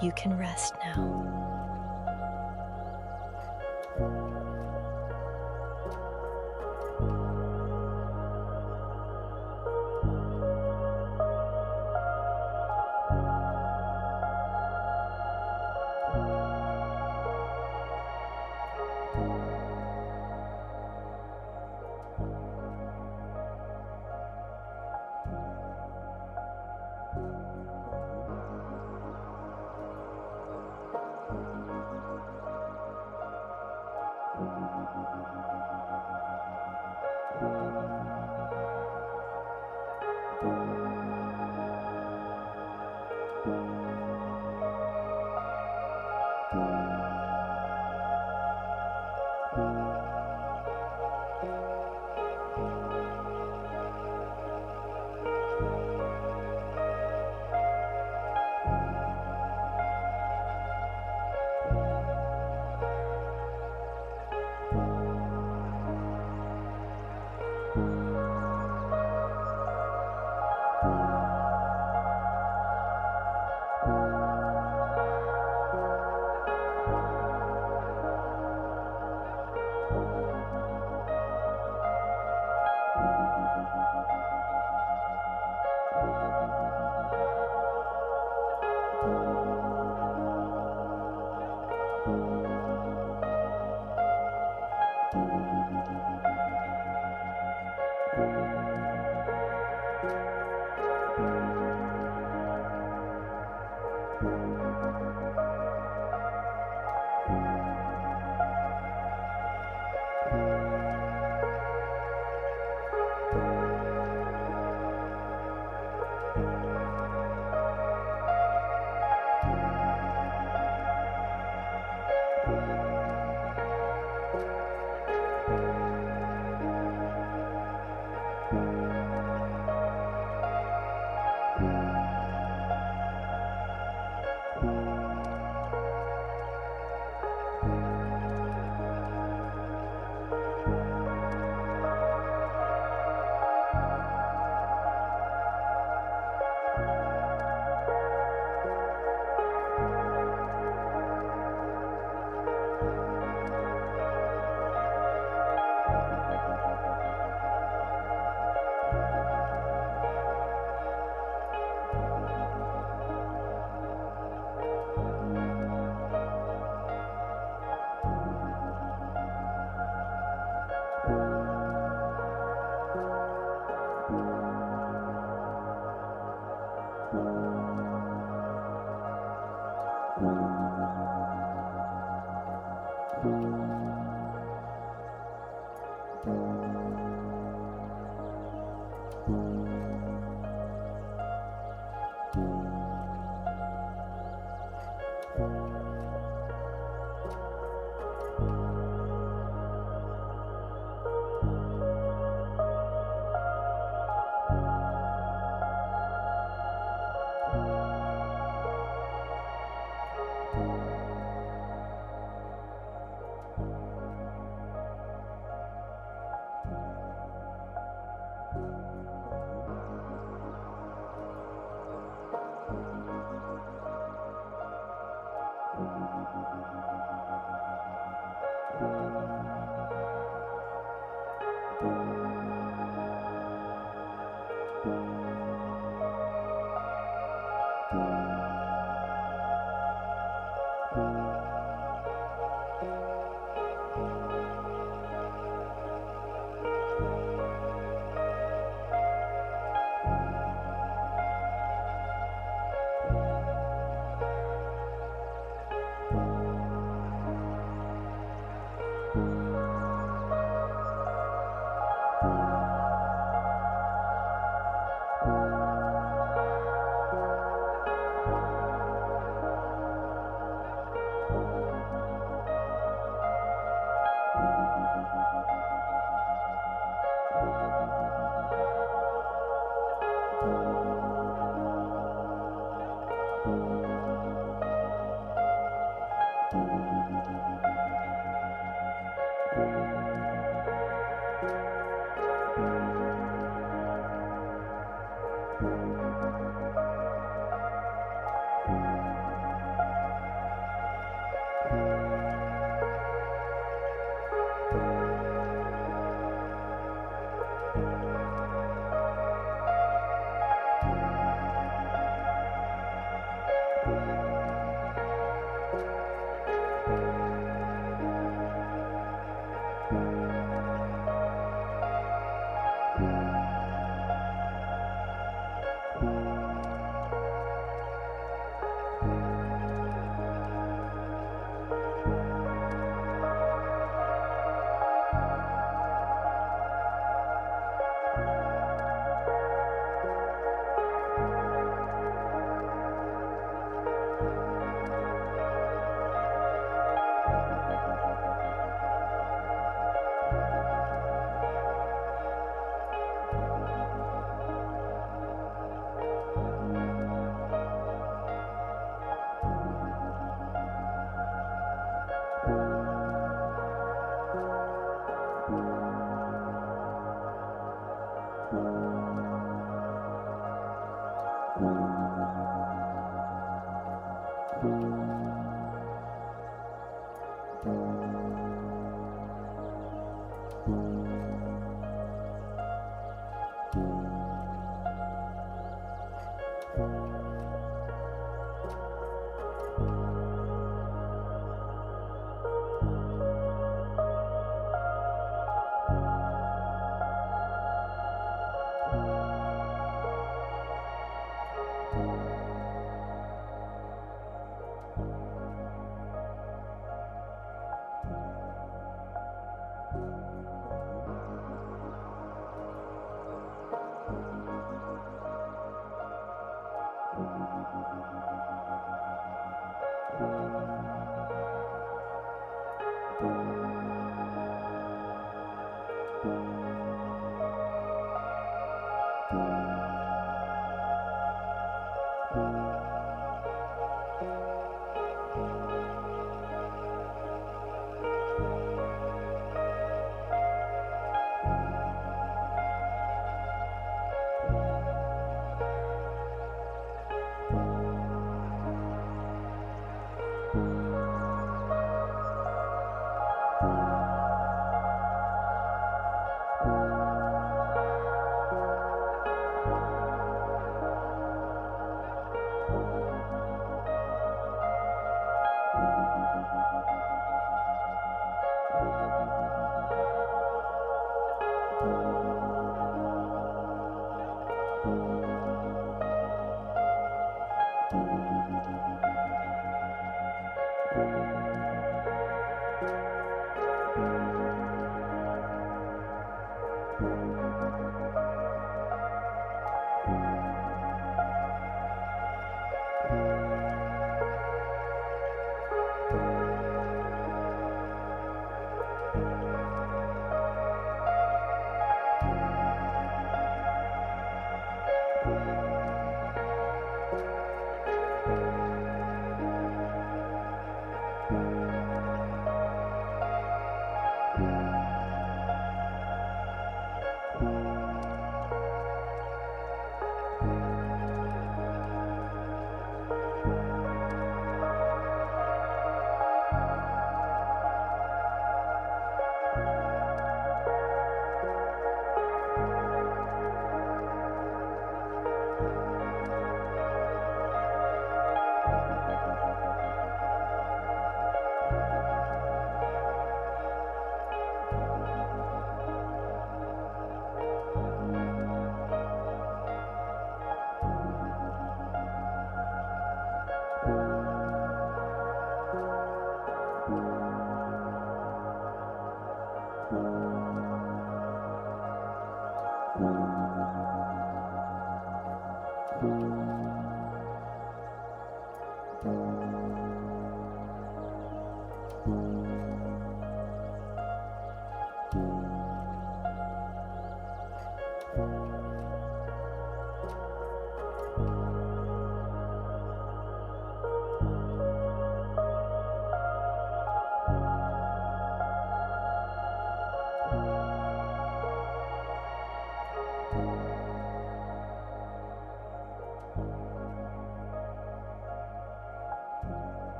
You can rest now.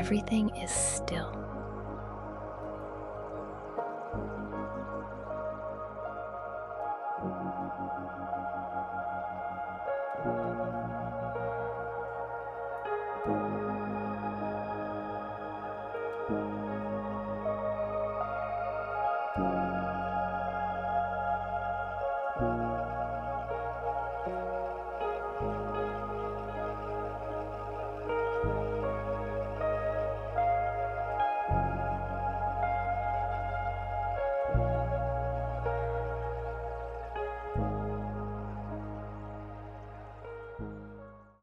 Everything is still.